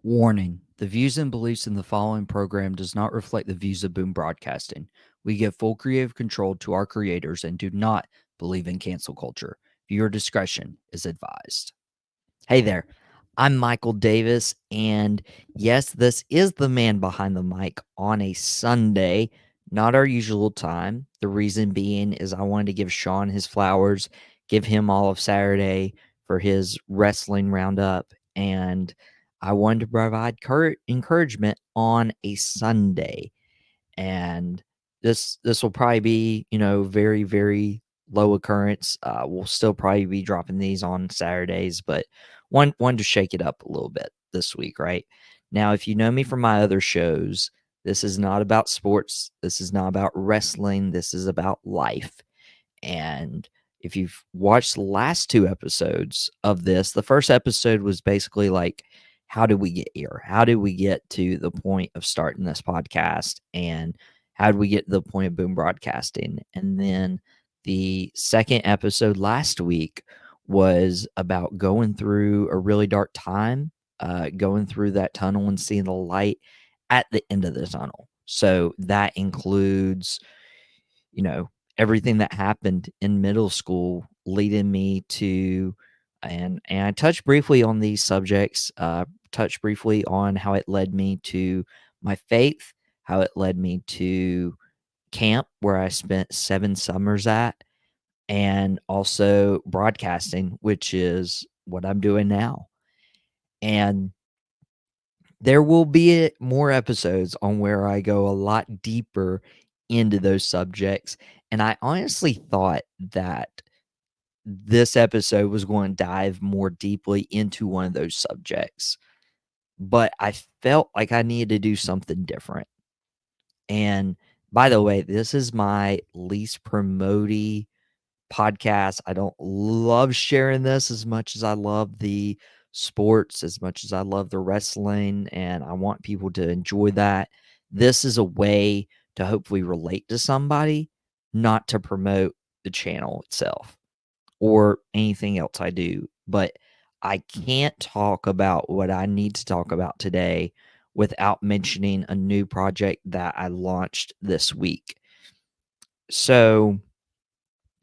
Warning: the views and beliefs in the following program does not reflect the views of Boom Broadcasting. We give full creative control to our creators and do not believe in cancel culture. Viewer discretion is advised. Hey there, I'm Michael Davis, and yes, this is the man behind the mic on a Sunday, not our usual time. The reason being is I wanted to give Sean his flowers, give him all of Saturday for his wrestling roundup, and I wanted to provide encouragement on a Sunday. And this will probably be, very, very low occurrence. We'll still probably be dropping these on Saturdays, but one to shake it up a little bit this week, right? Now, if you know me from my other shows, this is not about sports. This is not about wrestling. This is about life. And if you've watched the last two episodes of this, the first episode was basically like, how did we get here? How did we get to the point of starting this podcast? And how did we get to the point of boom broadcasting? And then the second episode last week was about going through a really dark time, going through that tunnel and seeing the light at the end of the tunnel. So that includes, everything that happened in middle school leading me to and I touched briefly on these subjects, touched briefly on how it led me to my faith, how it led me to camp where I spent 7 summers at, and also broadcasting, which is what I'm doing now. And there will be more episodes on where I go a lot deeper into those subjects, and I honestly thought that this episode was going to dive more deeply into one of those subjects, but I felt like I needed to do something different. And by the way, this is my least promoty podcast. I don't love sharing this as much as I love the sports, as much as I love the wrestling, and I want people to enjoy that. This is a way to hopefully relate to somebody, not to promote the channel itself or anything else I do. But I can't talk about what I need to talk about today without mentioning a new project that I launched this week. So,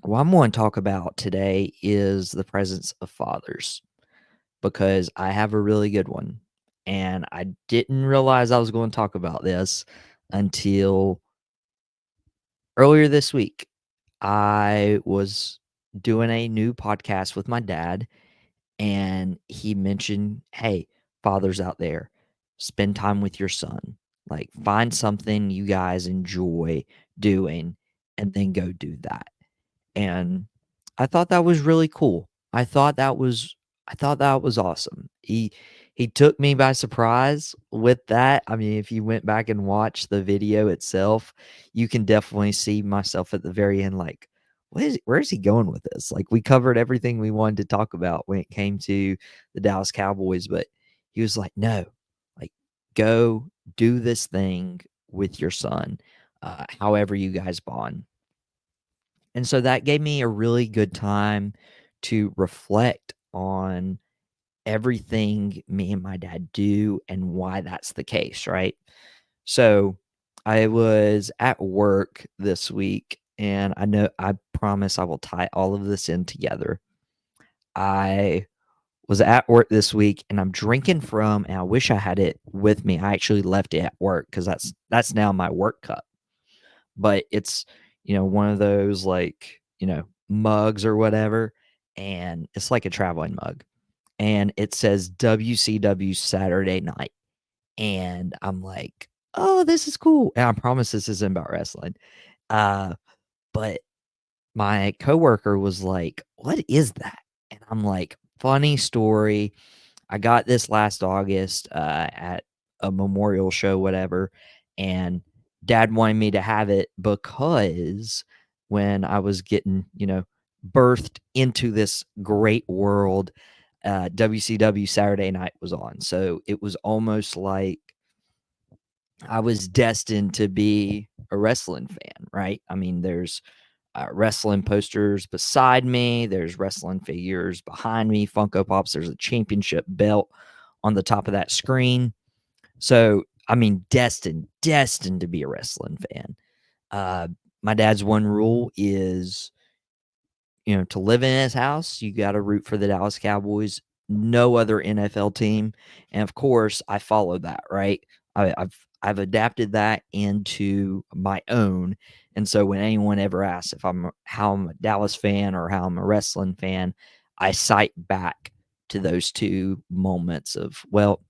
what I'm going to talk about today is the presence of fathers because I have a really good one. And I didn't realize I was going to talk about this until earlier this week. I was doing a new podcast with my dad, and he mentioned, hey, fathers out there, spend time with your son. Like, find something you guys enjoy doing and then go do that. And I thought that was really cool. I thought that was awesome. He took me by surprise with that. I mean, if you went back and watched the video itself, you can definitely see myself at the very end like, where is he going with this? Like, we covered everything we wanted to talk about when it came to the Dallas Cowboys, but he was like, "No. Like, go do this thing with your son, however you guys bond." And so that gave me a really good time to reflect on everything me and my dad do and why that's the case, right? So I was at work this week, and I promise I will tie all of this in together. I was at work this week and I'm drinking from, and I wish I had it with me. I actually left it at work because that's now my work cup. But it's, one of those like, mugs or whatever. And it's like a traveling mug. And it says WCW Saturday night. And I'm like, oh, this is cool. And I promise this isn't about wrestling. Uh, but my coworker was like, what is that? And I'm like, funny story. I got this last August at a memorial show, whatever, and dad wanted me to have it because when I was getting, birthed into this great world, WCW Saturday night was on. So it was almost like I was destined to be a wrestling fan, right? I mean, there's wrestling posters beside me. There's wrestling figures behind me, Funko Pops. There's a championship belt on the top of that screen. So, I mean, destined to be a wrestling fan. Uh, my dad's one rule is, to live in his house, you gotta root for the Dallas Cowboys, no other NFL team, and of course, I follow that, right? I've adapted that into my own, and so when anyone ever asks if how I'm a Dallas fan or how I'm a wrestling fan, I cite back to those 2 moments of, well,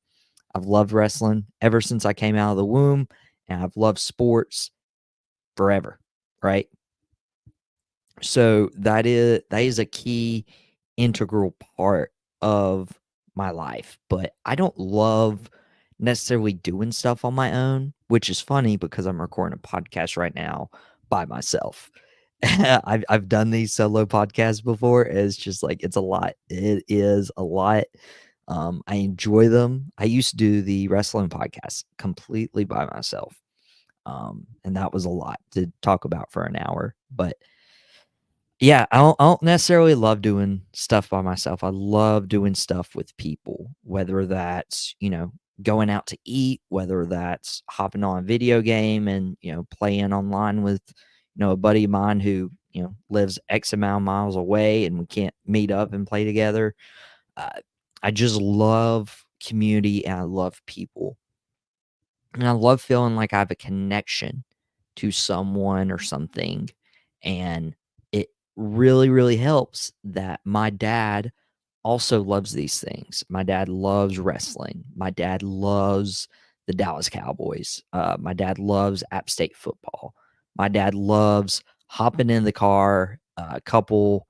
I've loved wrestling ever since I came out of the womb, and I've loved sports forever, right? So that is a key integral part of my life, but I don't love necessarily doing stuff on my own, which is funny because I'm recording a podcast right now by myself. I've done these solo podcasts before. It's just like it's a lot. It is a lot. I enjoy them. I used to do the wrestling podcast completely by myself. And that was a lot to talk about for an hour. But yeah, I don't necessarily love doing stuff by myself. I love doing stuff with people, whether that's, going out to eat, whether that's hopping on a video game and, playing online with, a buddy of mine who, lives X amount of miles away and we can't meet up and play together. Uh, I just love community and I love people. And I love feeling like I have a connection to someone or something. And it really, really helps that my dad also loves these things. My dad loves wrestling. My dad loves the Dallas Cowboys. My dad loves App State football. My dad loves hopping in the car a couple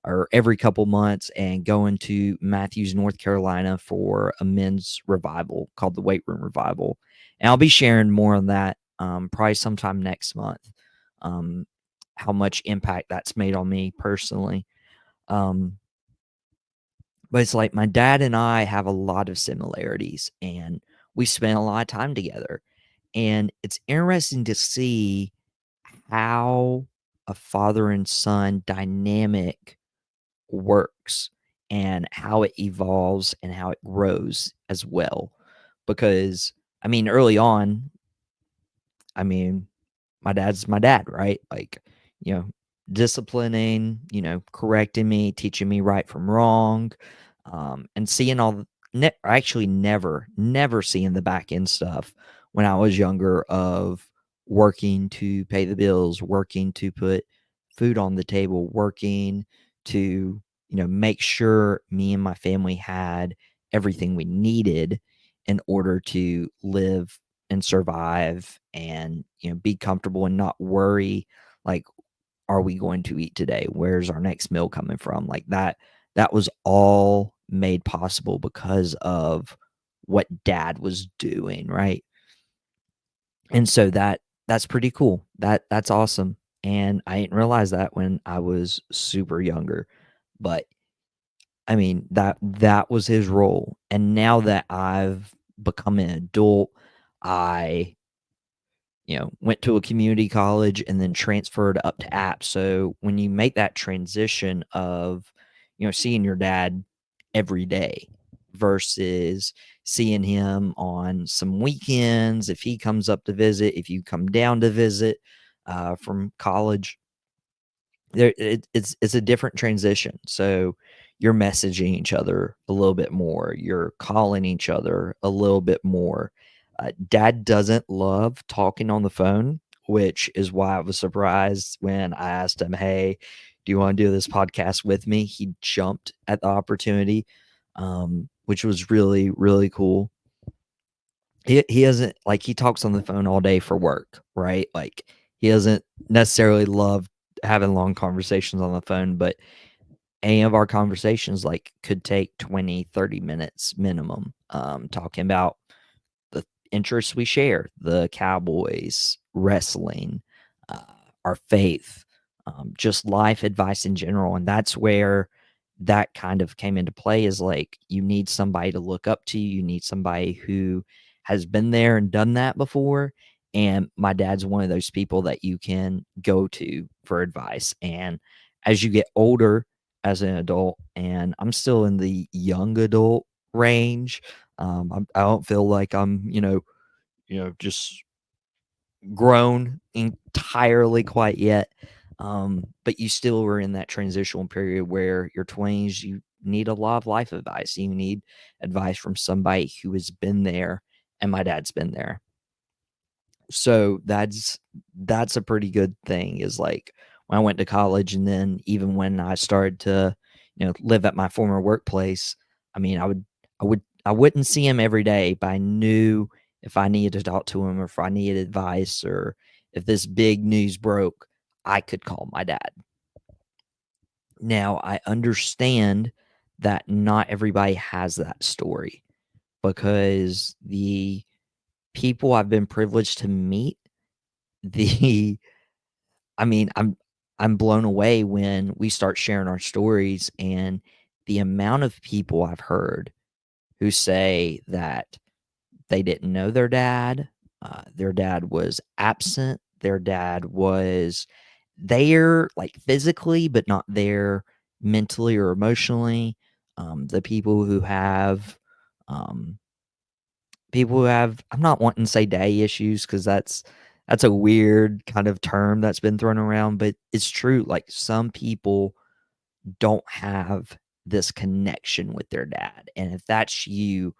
or every couple months and going to Matthews, North Carolina for a men's revival called the Weight Room Revival. And I'll be sharing more on that probably sometime next month, um, how much impact that's made on me personally. Um, but it's like my dad and I have a lot of similarities and we spend a lot of time together. And it's interesting to see how a father and son dynamic works and how it evolves and how it grows as well. Because, I mean, early on, I mean, my dad's my dad, right? Like, you know, disciplining, correcting me, teaching me right from wrong, and seeing actually never seeing the back end stuff when I was younger of working to pay the bills, working to put food on the table, working to, make sure me and my family had everything we needed in order to live and survive and, be comfortable and not worry, like, are we going to eat today? Where's our next meal coming from? Like that was all made possible because of what dad was doing, right? And so that's pretty cool. That's awesome. And I didn't realize that when I was super younger. But I mean, that was his role. And now that I've become an adult, I went to a community college and then transferred up to apps. So when you make that transition of, seeing your dad every day versus seeing him on some weekends, if he comes up to visit, if you come down to visit from college, it's a different transition. So you're messaging each other a little bit more. You're calling each other a little bit more. Dad doesn't love talking on the phone, which is why I was surprised when I asked him, "Hey, do you want to do this podcast with me?" He jumped at the opportunity, which was really, really cool. He doesn't like he talks on the phone all day for work, right? Like he doesn't necessarily love having long conversations on the phone, but any of our conversations like could take 20-30 minutes minimum, talking about the interests we share, the Cowboys, wrestling, uh, our faith, just life advice in general. And that's where that kind of came into play is like you need somebody to look up to. You need somebody who has been there and done that before. And my dad's one of those people that you can go to for advice. And as you get older as an adult, and I'm still in the young adult range, I don't feel like I'm, just grown entirely quite yet. But you still are in that transitional period where your 20s, you need a lot of life advice. You need advice from somebody who has been there, and my dad's been there. So that's a pretty good thing is like when I went to college and then even when I started to, live at my former workplace, I mean, I wouldn't see him every day, but I knew if I needed to talk to him or if I needed advice or if this big news broke, I could call my dad. Now, I understand that not everybody has that story because the people I've been privileged to meet, the I mean, I'm blown away when we start sharing our stories and the amount of people I've heard who say that they didn't know their dad was absent, their dad was there, like, physically, but not there mentally or emotionally. The um, people who have I'm not wanting to say daddy issues because that's a weird kind of term that's been thrown around, but it's true, like, some people don't have this connection with their dad, and if that's you,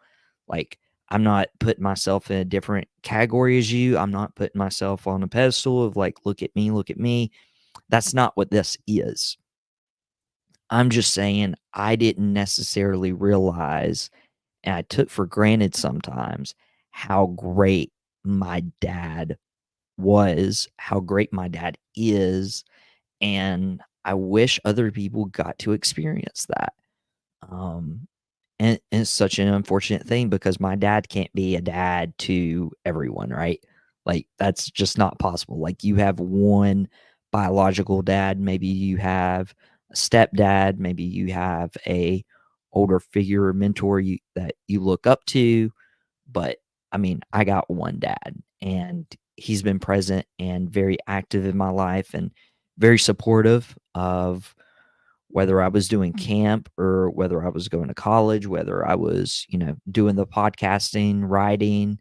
like, I'm not putting myself in a different category as you, I'm not putting myself on a pedestal of, like, look at me." That's not what this is. I'm just saying I didn't necessarily realize, and I took for granted sometimes, how great my dad was, how great my dad is, and I wish other people got to experience that. Um, and it's such an unfortunate thing because my dad can't be a dad to everyone, right? Like, that's just not possible. Like, you have one biological dad, maybe you have a stepdad, maybe you have a older figure or mentor that you look up to, but, I mean, I got one dad, and he's been present and very active in my life and very supportive of whether I was doing camp or whether I was going to college, whether I was, doing the podcasting, writing.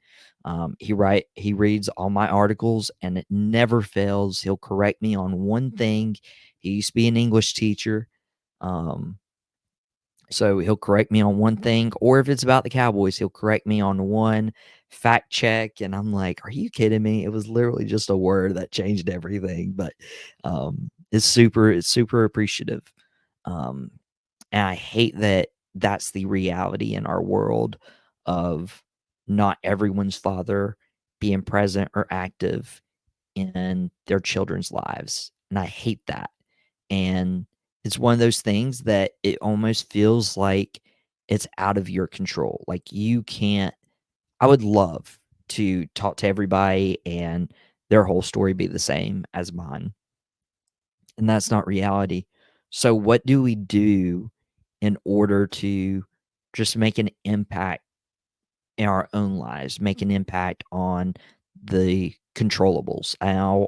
He reads all my articles and it never fails. He'll correct me on one thing. He used to be an English teacher. Um, so he'll correct me on one thing, or if it's about the Cowboys, he'll correct me on one fact check, and I'm like, "Are you kidding me?" It was literally just a word that changed everything, but, it's super appreciative. Um, and I hate that that's the reality in our world of not everyone's father being present or active in their children's lives, and I hate that. And it's one of those things that it almost feels like it's out of your control. Like, you can't I would love to talk to everybody and their whole story be the same as mine, and that's not reality. So what do we do in order to just make an impact in our own lives, make an impact on the controllables? And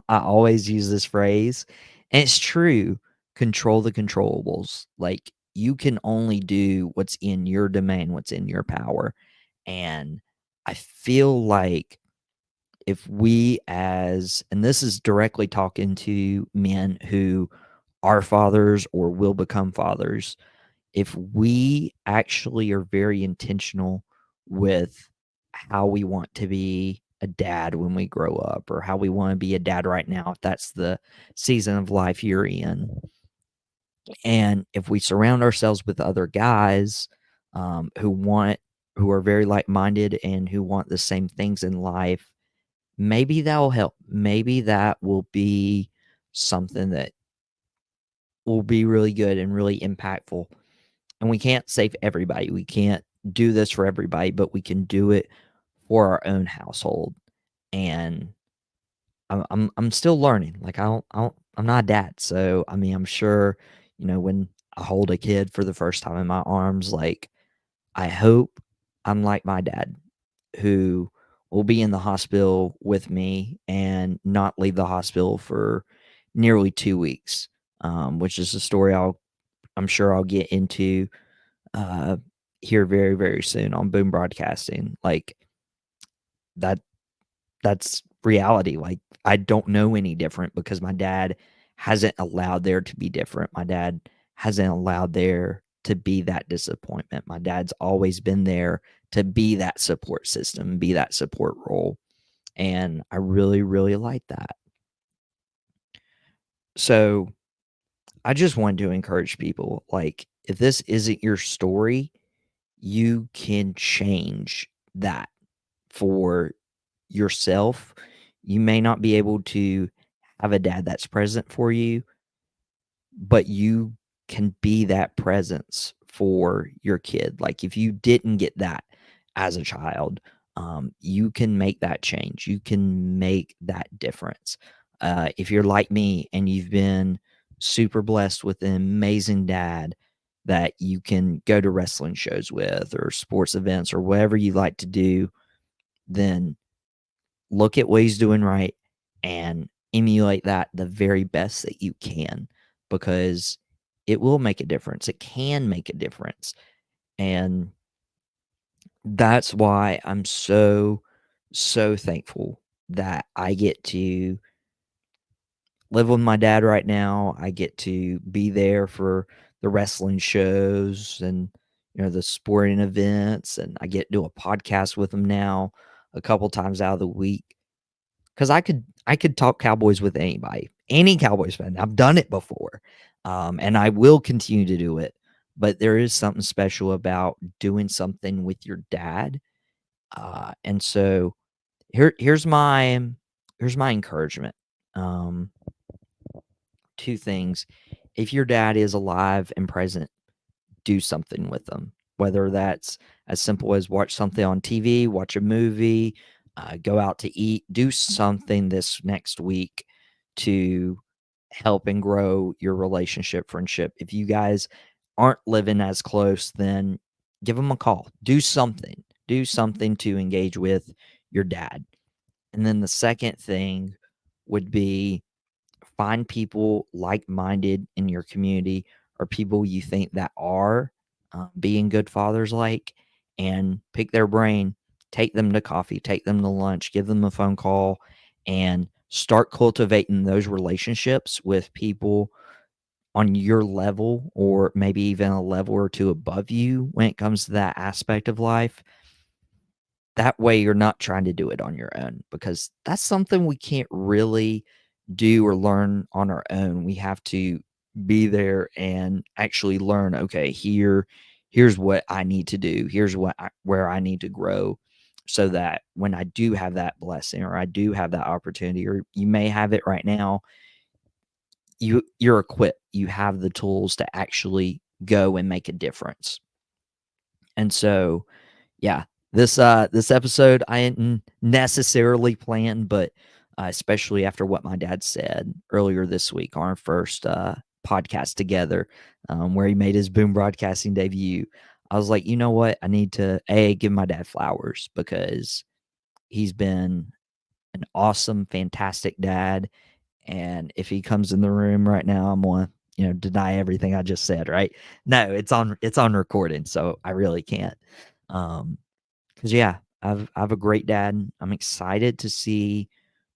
I always use this phrase, and it's true, control the controllables. Like, you can only do what's in your domain, what's in your power. And I feel like if we as and this is directly talking to men who are fathers or will become fathers, if we actually are very intentional with how we want to be a dad when we grow up or how we want to be a dad right now, if that's the season of life you're in, and if we surround ourselves with other guys who are very like-minded and who want the same things in life, maybe that will help. Maybe that will be something that will be really good and really impactful. And we can't save everybody. We can't do this for everybody, but we can do it for our own household. And I'm still learning. Like, I'm not a dad, so I mean, I'm sure, when I hold a kid for the first time in my arms, like, I hope I'm like my dad, who will be in the hospital with me and not leave the hospital for nearly 2 weeks, which is a story I'm sure I'll get into, uh, here very, very soon on Boom Broadcasting. Like that that's reality. Like I don't know any different because my dad hasn't allowed there to be different. My dad hasn't allowed there to be that disappointment. My dad's always been there to be that support system, be that support role. And I really, really like that. So I just wanted to encourage people, like, if this isn't your story, you can change that for yourself. You may not be able to have a dad that's present for you, but you can be that presence for your kid. Like if you didn't get that as a child, you can make that change. You can make that difference. If you're like me and you've been super blessed with an amazing dad that you can go to wrestling shows with or sports events or whatever you like to do, then look at what he's doing right and emulate that the very best that you can because it will make a difference. It can make a difference. And that's why I'm so, so thankful that I get to live with my dad right now. I get to be there for the wrestling shows and the sporting events, and I get to do a podcast with him now a couple times out of the week. 'Cause I could talk Cowboys with anybody, any Cowboys fan. I've done it before, and I will continue to do it, but there is something special about doing something with your dad, and so here's my encouragement. Um, 2 things. If your dad is alive and present, do something with them, whether that's as simple as watch something on TV, watch a movie, go out to eat, do something this next week to help and grow your relationship, friendship. If you guys aren't living as close, then give them a call. Do something to engage with your dad. And then the second thing would be find people like-minded in your community or people you think that are being good fathers like and pick their brain, take them to coffee, take them to lunch, give them a phone call, and start cultivating those relationships with people on your level or maybe even a level or two above you when it comes to that aspect of life. That way you're not trying to do it on your own because that's something we can't really do or learn on our own. We have to be there and actually learn, okay, here's what I need to do. Here's where I need to grow so that when I do have that blessing or I do have that opportunity or you may have it right now, you're equipped. You have the tools to actually go and make a difference. And so yeah, this episode I didn't necessarily plan, but especially after what my dad said earlier this week on our first podcast together, where he made his boom broadcasting debut, I was like, you know what? I need to give my dad flowers because he's been an awesome, fantastic dad. And if he comes in the room right now, I'm gonna deny everything I just said. Right? No, it's on recording, so I really can't. Um, 'Cause yeah, I've a great dad. I'm excited to see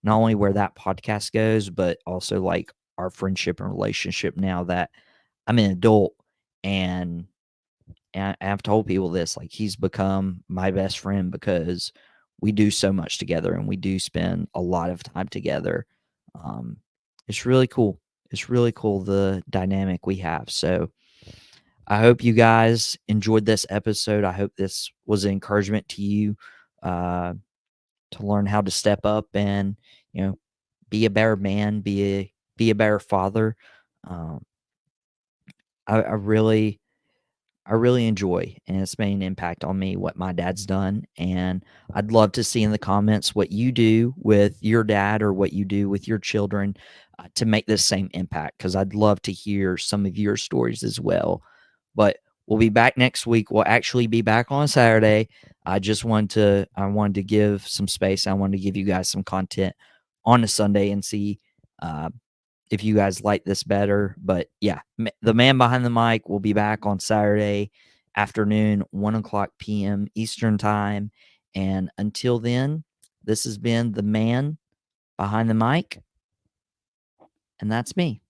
not only where that podcast goes, but also, like, our friendship and relationship now that I'm an adult, and I've told people this, like, he's become my best friend because we do so much together, and we do spend a lot of time together. Um, it's really cool. It's really cool the dynamic we have, so I hope you guys enjoyed this episode. I hope this was an encouragement to you uh, to learn how to step up and you know be a better man, be a better father. Um, I really enjoy, and it's made an impact on me what my dad's done. And I'd love to see in the comments what you do with your dad or what you do with your children to make this same impact. Because I'd love to hear some of your stories as well. But we'll be back next week. We'll actually be back on Saturday. I wanted to give some space. I wanted to give you guys some content on a Sunday and see uh, if you guys like this better. But yeah, the man behind the mic will be back on Saturday, afternoon, 1 o'clock p.m. Eastern Time. And until then, this has been the man behind the mic, and that's me.